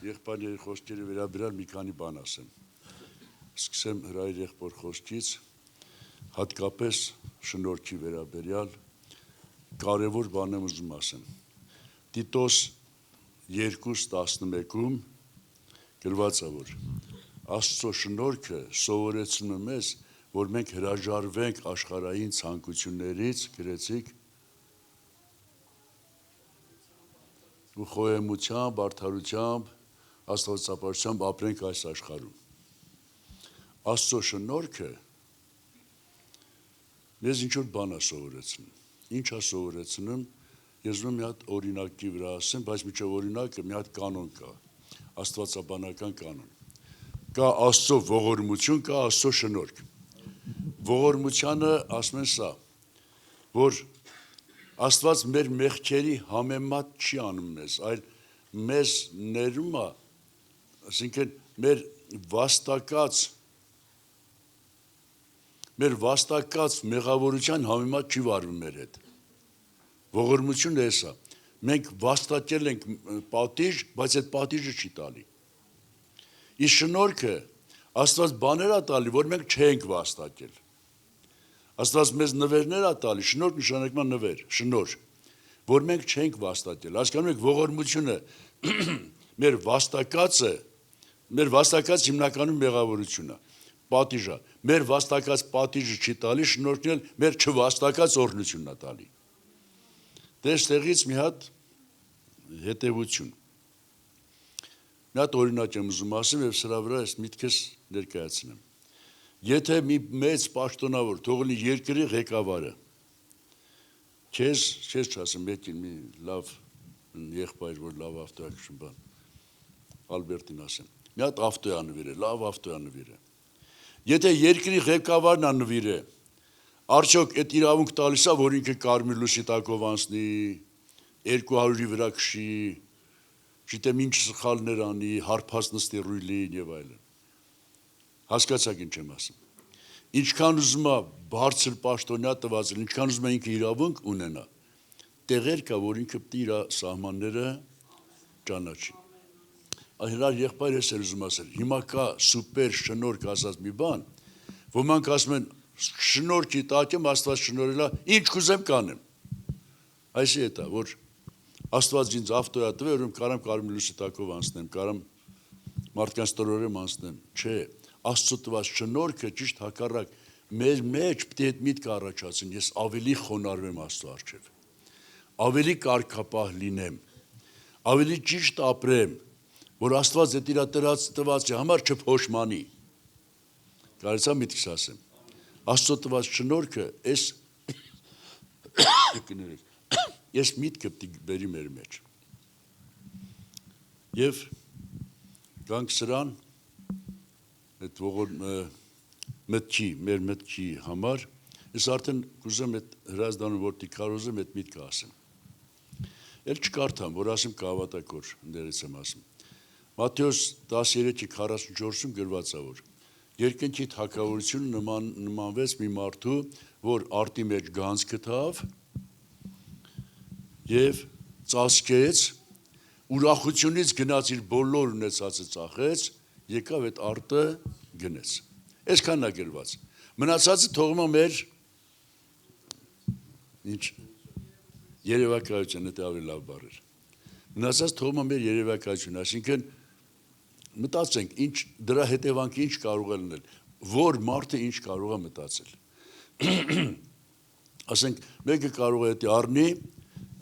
եղբայրների խոսքերի վերաբերյալ մի քանի բան ասեմ։ Սկսեմ Հրայր եղբոր խոսքից, հատկապես շնորհքի վերաբերյալ կարևոր բան եմ ուզում ասեմ։ Տիտոս 2:11-ում գրված է, որ Աստծո շնորհքը սովորեցնում է մեզ, որ մենք հրաժարվենք աշխարհային ցանկություններից, գրեցիք, ու խոհեմությամբ, արդարությամբ, աստվածապաշտությամբ ապրենք այս աշխարհում։ Աստծո շնորհքը մեզ ինչ-որ բան է սովորեցնում։ Ինչ է սովորեցնում, ես ուզում եմ մի հատ օրինակի վրա ասեմ, բայց միջև օրինակը մի հատ կանոն կա, աստվածաբանական կանոն։ Կա Աստծո ողորմություն, կա Աստծո շնորհք։ Ողորմությանը ասում են սա, որ Աստված մեր մեղքերի համեմատ չի անում մեզ, այլ մեզ ներում է, այսինքն մեր վաստակած մեղավորության համեմատ չի վարվում մեր հետ։ Ողորմությունն է սա։ Մենք վաստակել ենք պատիժ, բայց այդ պատիժը չի տալի։ Իսկ շնորհքը Աստված բաներ է տալի, որ մենք չենք վաստակել։ Աստված մեզ նվերներ է տալի, շնորհք նշանակում է նվեր, շնորհ, որ մենք չենք վաստակել։ Հասկանում եք, ողորմությունը մեր վաստակած հիմնականում մեղավորությունն է, պատիժը։ Մեր վաստակած պատիժը չի տալի, շնորհքն էլ մեր չվաստակած օրհնությունն է տալի։ Դե այստեղից մի հատ հետևություն։ Մի հատ օրինակ եմ ուզում ասեմ եւ սրա վրա այս միտքս ներկայացնեմ։ Եթե մի մեծ պաշտոնավոր, թող լինի երկրի ղեկավարը, քեզ չասեմ, մեկին մի լավ եղբայր, որ լավ ավտո է քշում, բան, Ալբերտին ասեմ, մի հատ ավտո է նվիրել, լավ ավտո է նվիրել։ Եթե երկրի ղեկավարն է նվիրել, արդյոք այդ իրավունք տալիս է, որ ինքը կարմիր լույսի տակով անցնի, 200-ի վրա քշի, չգիտեմ ինչ սխալներ անի, հարբած նստի ռուլին եւ այլն։ Հասկացաք ինչ եմ ասում։ Ինչքան ուզում է բարձր պաշտոնյա տված, ինչքան ուզում է ինքը իրավունք ունենա, տեղեր կա, որ ինքը պետք է իր սահմանները ճանաչի։ Այլար եղբայր ես ուզում ասել, հիմա կա սուպեր շնորհք ասած մի բան, ոմանք ասում են շնորհքի տակ եմ, Աստված շնորհել է, ինչ կուզեմ կանեմ։ Այսի հետ է, որ Աստված ինձ ավտո է տվել, որ կարամ կարմիր լույսի տակով անցնեմ, կարամ մարդկանց տրորեմ անցնեմ, չէ, Աստծո տված շնորհքը ճիշտ հակառակ մեր մեջ պետք է այդ միտքը առաջացնի, ես ավելի խոնարհվեմ Աստծո առջև, ավելի կարգապահ լինեմ, ավելի ճիշտ ապրեմ, որ Աստված այդ իր տվածի համար չփոշմանի։ Կարծա միտքս ասեմ։ Աստծո տված շնորհքը այս միտքը պետք է բերի մեր մեջ։ Եվ գանք սրան այդ մեր մտքի համար, ես արդեն կուզեմ այդ հրազդանում, որ կարոզեմ այդ միտքը ասեմ։ Էլ չկարդամ, որ ասեմ կհավատակոր, ներից եմ ասում։ Մատթեոս 13:44-ում գրված է, որ երկնքի թագավորությունը նմանվեց մի մարդու, որ արտի մեջ գանձ գտավ եւ ծածկեց, ուրախությունից գնաց իր բոլոր ունեցածը ծախեց, եկավ այդ արտը գնեց։ Այսքանն է գրված։ Մնացածը թողում է մեր երևակայություն, դա ավելի լավ բառ էր։ Մնացած թողում է մեր երևակայություն, այսինքն մտածենք, դրա հետևանքը ինչ կարող է լինել, որ մարդը ինչ կարող է մտածել։ Ասենք, մեկը կարող է դա առնի,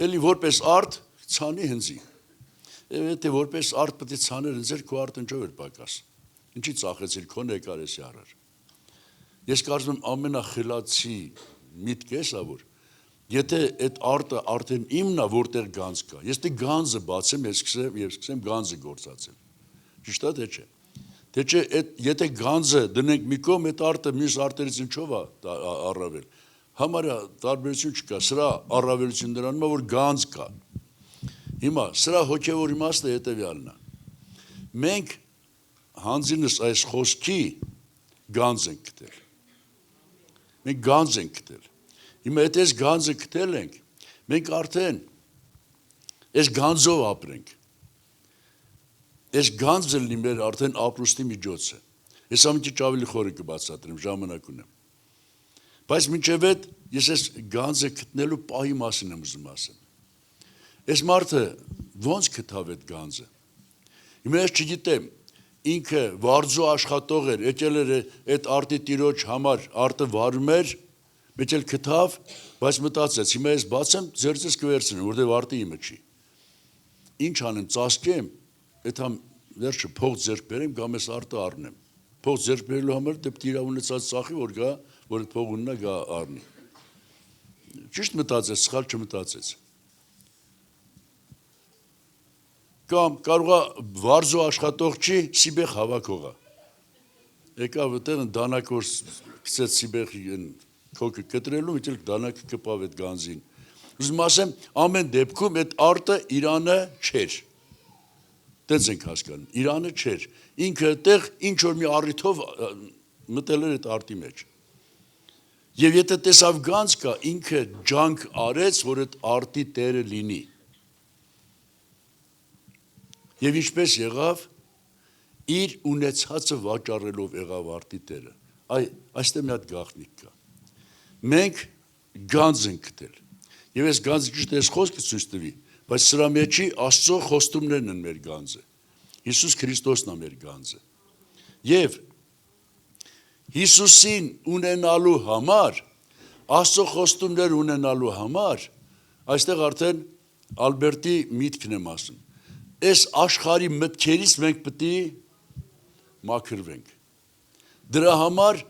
էլի որպես արդ ցանի հնձի։ Եվ եթե որպես արդ պետք է ցաներ հնձեր, քո արդեն ինչով էր պակաս։ Ինչի ծախեցիր քո ներկարեսի առար։ Ես կարծում եմ ամենախելացի միտքը էս է, որ եթե այդ արտը արդեն իմն է, որտեղ գանձ կա, ես դե գանձը բացեմ, ես սկսեմ գանձը գործածել։ Ճիշտ է թե չէ։ Թե չէ, եթե գանձը դնենք մի կողմ, այդ արտը մյուս արտերից ինչով է առավել։ Համարյա տարբերություն չկա, սրա առավելություն դրանում է, որ գանձ կա։ Հիմա սրա հոգևոր իմաստը հետևյալն է։ Մենք հանձինս այս խոսքի գանձ ենք գտել։ Մենք գանձ ենք գտել։ Հիմա եթե այս գանձը գտել ենք, մենք արդեն այս գանձով ապրենք։ այս գանձը լինի մեր արդեն ապրուստի միջոցը։ Ես ամեն քիչ ավելի խորը կբացատրեմ, ժամանակ ունեմ։ Բայց մինչև այդ ես այս գանձը գտնելու պահի մասին եմ ուզում ասեմ։ Այս մարդը ո՞նց գտավ այդ գանձը։ Հիմա ես չգիտեմ, ինքը վարձու աշխատող էր, եկել էր այդ արտի տիրոջ համար արտը վարում էր, մեծ էլ գտավ, բայց մտածեց, հիմա ես բացեմ, ձեռքս կվերցնեմ, որտեղ արտը իմը չի։ Ինչ անեմ, ծածկեմ, այդ համ վերջը փող ձեռք բերեմ, կամ ես արտը առնեմ։ Փող ձեռք բերելու համար դեպի իր ունեցած ծախի, որ գա, որ այդ փող ունենա գա առնի։ Ճիշտ մտածեց, սխալ չմտածեց։ Կամ կարող է վարձու աշխատող չի, սիբեղ հավաքող է։ Եկավ այդտեղ դանակոր գցեց սիբեղի քոկը կտրելու, իջել դանակը կպավ այդ գանձին։ Ուզում ասեմ, ամեն դեպքում այդ արտը Իրանը չէր։ Դենց ենք հասկանում, Իրանը չէր։ Ինքը այդտեղ ինչ որ մի առիթով մտել էր այդ արտի մեջ։ Եվ եթե տեսավ գանձ կա, ինքը ջանք արեց, որ այդ արտի տերը լինի։ Եվ ինչպես եղավ, իր ունեցածը վաճառելով եղավ արտի տերը։ Այստեղ մի հատ գաղտնիք կա։ Մենք գանձ ենք գտել։ Եվ այս գանձը ճիշտ է խոսքը ցույց տվի, բայց սրա մեջի Աստծո խոստումներն են մեր գանձը։ Հիսուս Քրիստոսն է մեր գանձը։ Եվ Հիսուսին ունենալու համար, Աստծո խոստումներ ունենալու համար, այստեղ արդեն Ալբերտի միտքն եմ ասում։ Այս աշխարհի մտքերից մենք պետք է մաքրվենք։ Դրա համար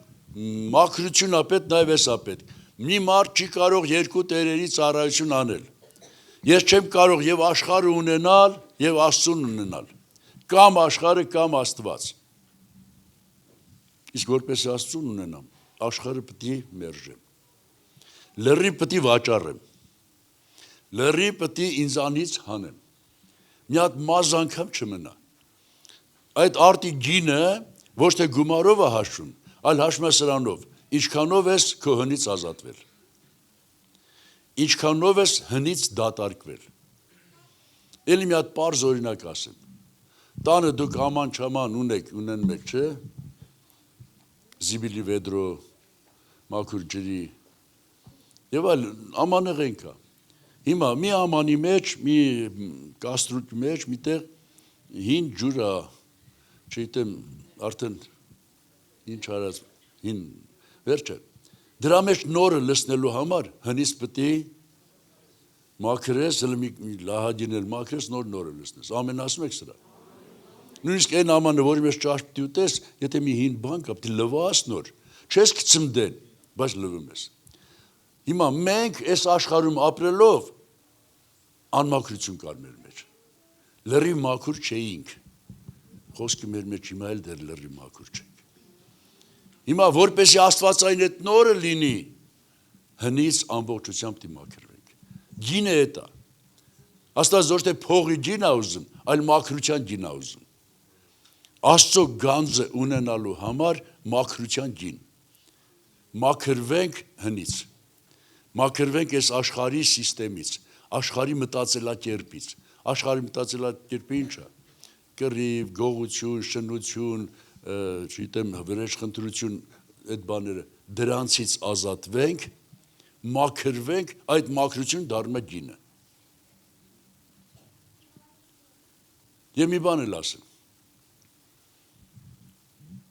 մաքրություն ապետ, նաև էս ապետ։ Մի մարդ չի կարող երկու տերերի ծառայություն անել։ Ես չեմ կարող եւ աշխարհը ունենալ եւ Աստծուն ունենալ։ Կամ աշխարհը կամ Աստված։ Իսկ որպես Աստծուն ունենամ, աշխարհը պետք է մերժեմ։ Լրի պետք է վաճառեմ։ Լրի պետք է ինձանից հանեմ։ Մի հատ մազ անգամ չմնա։ Այդ արտի գինը ոչ թե գումարով է հաշվում, այլ հաշվում է սրանով, ինչքանով ես քո հնից ազատվել, ինչքանով ես հնից դատարկվել։ Էլի մի հատ պարզ օրինակ ասեմ։ Տանը դուք աման-չաման ունեն մեկ, չէ՞։ Զիբիլի վեդրո, մաքուր ջրի եւ այլ ամանեղեն կա։ Հիմա մի ամանի մեջ, մի կաստրուկի մեջ, միտեղ հին ջուր է, չգիտեմ, արդեն ինչ արած, հին վերջը։ Դրա մեջ նորը լցնելու համար հնից պետք է մաքրես, մի լահագին էլ մաքրես, նորը լցնես։ Ամեն ասում եք սրա։ Նույնիսկ այն ամանը, որի մեջ ճաշ պիտի ուտես, եթե մի հին բան կա, պիտի լվաս նոր, չես կծմդեն, բայց լվում ես։ Հիմա մենք այս աշխարհում ապրելով անմաքրություն կար մեր մեջ։ Լրի մաքուր չէինք։ Խոսքը մեր մեջ հիմա էլ դեռ լրի մաքուր չենք։ Հիմա որպեսզի Աստվածային այդ նորը լինի, հնից ամբողջությամբ դի մաքրվենք։ Գինը է դա։ Աստված ոչ թե փողի գին է ուզում, այլ մաքրության գին է ուզում։ Աստծո գանձը ունենալու համար մաքրության գին։ Մաքրվենք հնից։ Մաքրվենք այս աշխարհի սիստեմից, աշխարհի մտածելակերպից։ Աշխարհի մտածելակերպը ինչ է։ Կռիվ, գողություն, շնություն, չգիտեմ, վրեժխնդրություն, այդ բաները, դրանցից ազատվենք, մաքրվենք, այդ մաքրությունը դառնում է գինը։ Եվ մի բան էլ ասեմ։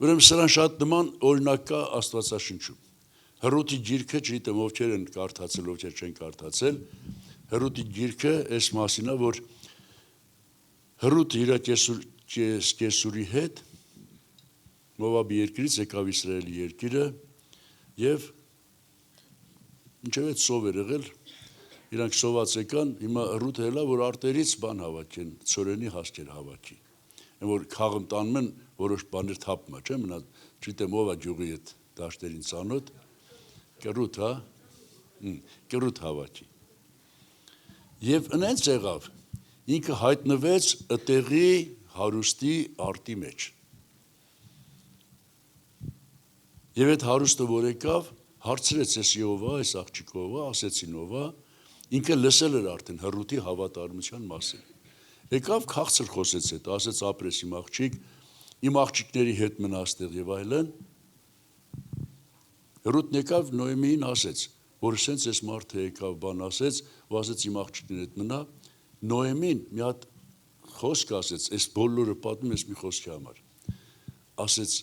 Ուրեմն սրան շատ նման օրինակ կա Աստվածաշնչում։ Հռոթի գիրքը, չգիտեմ ովքեր են կարդացել, ովքեր չեն կարդացել, Հռոթի գիրքը այս մասին է, որ Հռոթը իր կեսուրի հետ Մովաբի երկրից եկավ Իսրայելի երկիրը եւ ինչեւ այդ սով էր եղել, իրանք սոված եկան, հիմա Հռոթը հելա, որ արտերից բան հավաքեն, ծորենի հասկեր հավաքի։ Այն որ խաղում տանում են որոշ բաներ թափում է, չէ՞, մնա, չգիտեմ ով է գյուղի այդ դաշտերին ծանոթ, կռուտ, հա, կռուտ հավաքի։ Եվ ընենց եղավ, ինքը հայտնվեց ըտեղի հարուստի արտի մեջ։ Եվ այդ հարուստը որ եկավ, հարցրեց ես ով է, այս աղջիկը ով է, ասեցին ով է, ինքը լսել էր արդեն Հռոթի հավատարմության մասին։ Եկավ քաղցր խոսեց հետո, ասեց ապրես իմ աղջիկ, իմ աղջիկների հետ մնա այստեղ եւ այլն։ Ռութն եկավ Նոեմիին ասեց, որ սենց էս մարդը եկավ բան ասեց, ու ասեց իմ աղջիկների հետ մնա։ Նոեմին մի հատ խոսք ասեց, այս բոլորը պատմում ես մի խոսքի համար։ Ասեց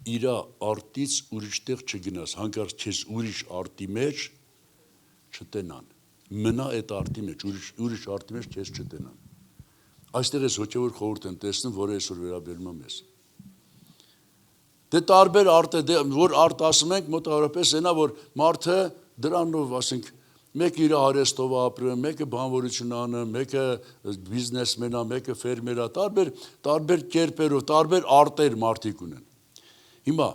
իրա արտից ուրիշ տեղ չգնաս, հանկարծ քեզ ուրիշ արտի մեջ չտենան։ Մնա այդ արտի մեջ, ուրիշ արտի մեջ քեզ չտենան։ Այստեղ ես հոգևոր խորհուրդ եմ տեսնում, որը այսօր վերաբերում եմ ես։ Դե տարբեր արտ է, որ արտ ասում ենք, մոտավորապես այնա, որ մարդը դրանով, ասենք, մեկը իր արեստով ապրում, մեկը բանվորություն անում, մեկը բիզնեսմեն է, մեկը ֆերմեր է, տարբեր կերպերով, տարբեր արտեր մարդիկ ունեն։ Հիմա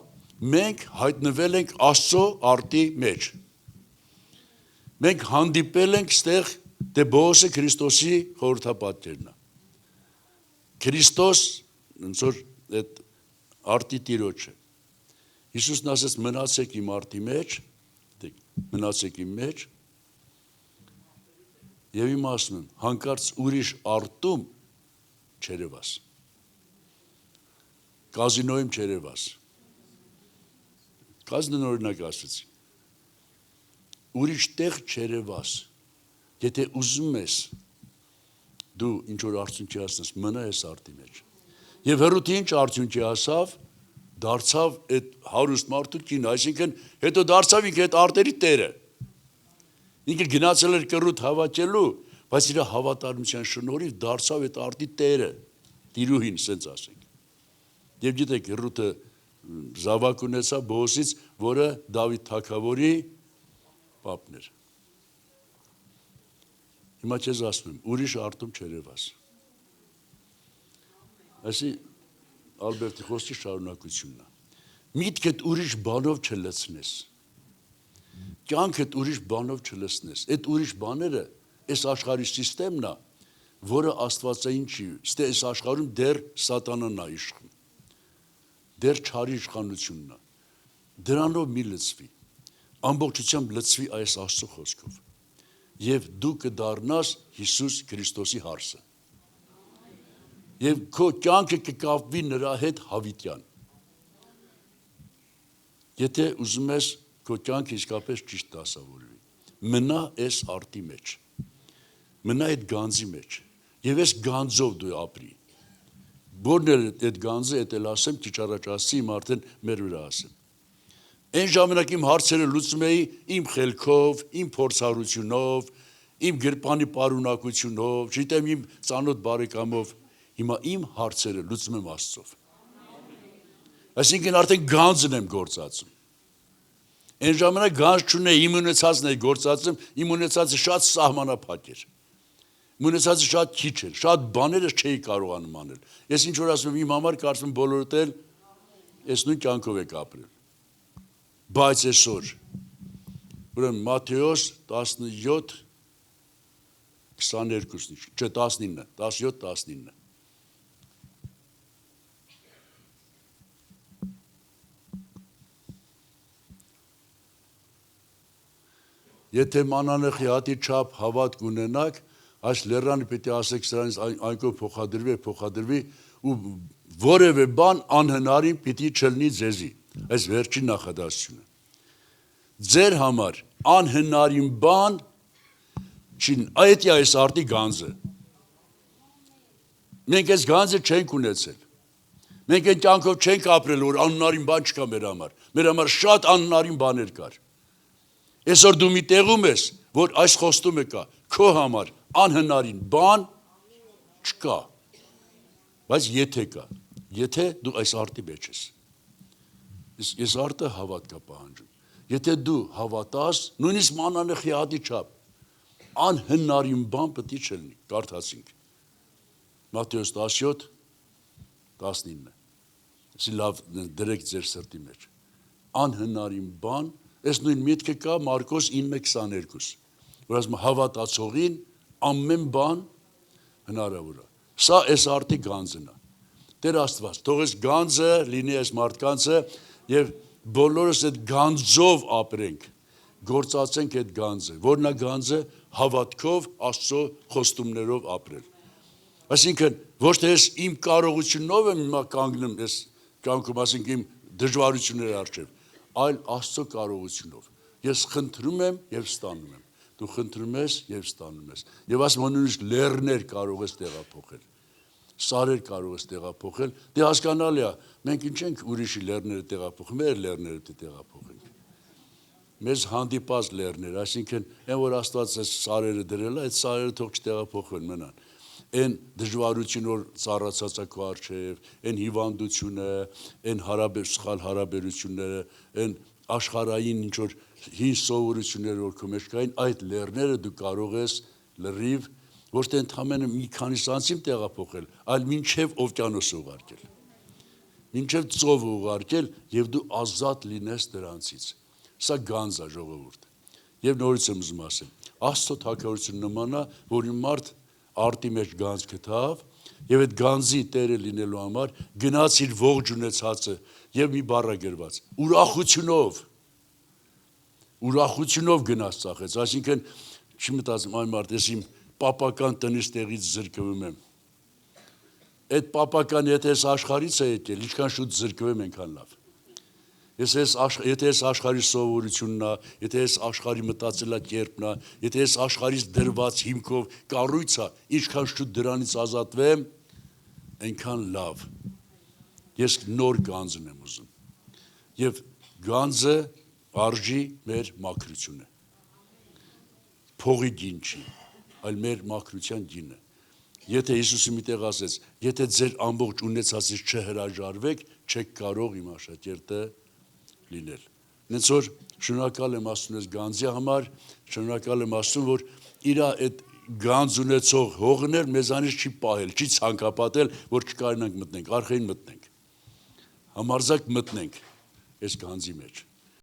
մենք հայտնվել ենք Աստծո արտի մեջ։ Մենք հանդիպել ենք ստեղ, դե Բոոսը Քրիստոսի խորհրդապատկերն է։ Քրիստոս ոնց որ այդ արտի տիրոջը։ Հիսուսն ասեց մնացեք իմ արտի մեջ, մնացեք իմ մեջ։ Եվ իմ ասում եմ, հանկարծ ուրիշ արտում չերևաս։ Կազինոյում չերևաս։ Կազինոն օրինակ ասեցի։ Ուրիշ տեղ չերևաս։ Եթե ուզում ես դու ինչ որ արդյունքի հասնես, մնա այս արտի մեջ։ Եվ հեռուտի ինչ արդյունքի հասավ, դարձավ այդ հարուստ մարդու կին, այսինքն հետո դարձավ ինքը այդ արտերի տերը։ Ինքը գնացել էր կռուտ հավաքելու, բայց իր հավատարմության շնորհիվ դարձավ այդ արտի տերը, տիրուհին, սենց ասենք։ Եվ գիտեք, Ռութը զավակ ունեցավ Բոոսից, որը Դավիթ թագավորի պապն էր։ Հիմա քեզ ասում եմ, ուրիշ արտում չերևաս։ Այսի Ալբերտի խոսքի շարունակությունն է։ Միտքդ ուրիշ բանով չլցնես։ Կյանքդ ուրիշ բանով չլցնես։ Այդ ուրիշ բաները այս աշխարհի համակարգն է, որը աստվածային չի։ Ստե այս աշխարհում դեռ սատանան է իշխում։ Դեռ չարի իշխանությունն է։ Դրանով մի լցվի։ Ամբողջությամբ լցվի այս Աստծո խոսքով։ Եվ դու կդառնաս Հիսուս Քրիստոսի հարսը։ Եվ քո կյանքը կկապվի նրա հետ հավիտյան։ Եթե ուզում ես քո կյանքը իսկապես ճիշտ դասավորվի, մնա այս արտի մեջ, մնա այդ գանձի մեջ, եւ այս գանձով դու ապրի։ Որն է այդ գանձը, էդ էլ ասեմ, քիչ առաջ ասի, իմ արդեն մեր վրա ասեմ։ Այն ժամանակ իմ հարցերը լուծում էի իմ խելքով, իմ փորձառությունով, իմ գրպանի պարունակությունով, չգիտեմ իմ ծանոթ բարեկամով, հիմա իմ հարցերը լուծում եմ Աստծով։ Այսինքն արդեն գանձն եմ գործածում։ Այն ժամանակ գանձ չունեի, իմ ունեցածն էի գործածում, իմ ունեցածը շատ սահմանափակ էր։ Իմ ունեցածը շատ քիչ էր, շատ բաները չէի կարողանում անել։ Ես ինչ որ ասում եմ, իմ համար կարծում եմ բոլորդ էլ այս նույն կյանքով եք ապրել։ Բայց այսօր, ուրեմն Մատթեոս 17 22, չէ 19, 17-19։ Եթե մանանեխի հատի չափ հավատք ունենաք, այս լեռանը պիտի ասեք սրանից այնքան փոխադրվի ու որևէ բան անհնարին պիտի չլինի ձեզի։ Այս վերջին նախադասությունը։ Ձեր համար անհնարին բան չին, այդ է այս արտի գանձը։ Մենք այս գանձը չենք ունեցել։ Մենք այդ կյանքով չենք ապրել, որ անհնարին բան չկա մեր համար։ Մեր համար շատ անհնարին բաներ կար։ Այսօր դու մի տեղում ես, որ այս խոստումը կա, քո համար անհնարին բան չկա, բայց եթե կա, եթե դու այս արտի մեջ ես, այս արտը հավատ կա պահանջում, եթե դու հավատաս, նույնիսկ մանանեխի հատի չափ, անհնարին բան պետք է չլինի, կարդացինք, Մատթեոս 17, 19, ասի լավ դրեք ձեր սրտի մեջ, անհնարին բան, այս նույն միտքը կա Մարկոս 9:22, որ ասում հավատացողին ամեն բան հնարավոր է։ Սա այս արտի գանձն է։ Տեր Աստված, թող այս գանձը լինի այս մարդկանցը եւ բոլորս այդ գանձով ապրենք, գործածենք այդ գանձը, որն է գանձը հավատքով Աստծո խոստումներով ապրել։ Այսինքն ոչ թե ես իմ կարողությունով եմ հիմա կանգնում ես կյանքում, ասենք իմ դժվարությունների առջև, այլ Աստծո կարողությունով։ Ես խնդրում եմ եւ ստանում եմ։ Դու խնդրում ես եւ ստանում ես։ Եվ ասում եմ նույնիսկ լեռներ կարող ես տեղափոխել։ Սարեր կարող ես տեղափոխել։ Դե հասկանալի է, մենք ինչ ենք ուրիշի լեռները տեղափոխում, մեր լեռները տեղափոխենք։ Մեզ հանդիպած լեռներ, այսինքն այն որ Աստված այս սարերը դրել է, այդ սարերը թող չտեղափոխվեն մնան։ Այն դժվարություն որ ծառացած է քո առջև, այն հիվանդությունը, այն սխալ հարաբերությունները, այն աշխարհային ինչ որ հին սովորությունները որ քո մեջ կային, այդ լեռները դու կարող ես լրիվ ոչ թե ընդհանրապես մի քանի սանտիմ տեղափոխել, այլ մինչև օվկիանոս ուղարկել։ Մինչև ծով ուղարկել եւ դու ազատ լինես դրանցից։ Սա գանձ է ժողովուրդ։ Եվ նորից եմ ուզում ասեմ, Աստծո թագավորությունը նման է, որ մի մարդ արտի մեջ գանձ գտավ եւ այդ գանձի տերը լինելու համար գնաց իր ողջ ունեցածը եւ մի բառ է գրված ուրախությունով գնաց ծախեց, այսինքն չի մտածում այն մարդ ես իմ պապական տնից տեղից զրկվում եմ։ Այդ պապական եթե ես աշխարհից է եկել, ինչքան շուտ զրկվեմ այնքան լավ։ Եթե ես աշխարհի սովորությունն է, եթե ես աշխարհի մտածելակերպն է, եթե ես աշխարհից դրված հիմքով կառույց է, ինչքան շուտ դրանից ազատվեմ, այնքան լավ։ Ես նոր գանձն եմ ուզում։ Եվ գանձը արժի մեր մաքրությունը։ Փողի գին չի, այլ մեր մաքրության գինը։ Եթե Հիսուսը միտեղ ասեց, եթե ձեր ամբողջ ունեցածից չհրաժարվեք, չեք կարող իմ աշակերտը լինել։ Նենց որ շնորհակալ եմ Աստծուն այս գանձի համար, շնորհակալ եմ Աստծուն, որ իր այդ գանձ ունեցող հողներ մեզանից չի պահել, չի ցանկապատել, որ չկարողանանք մտնենք, արխային մտնենք։ Համարձակ մտնենք այս գանձի մեջ։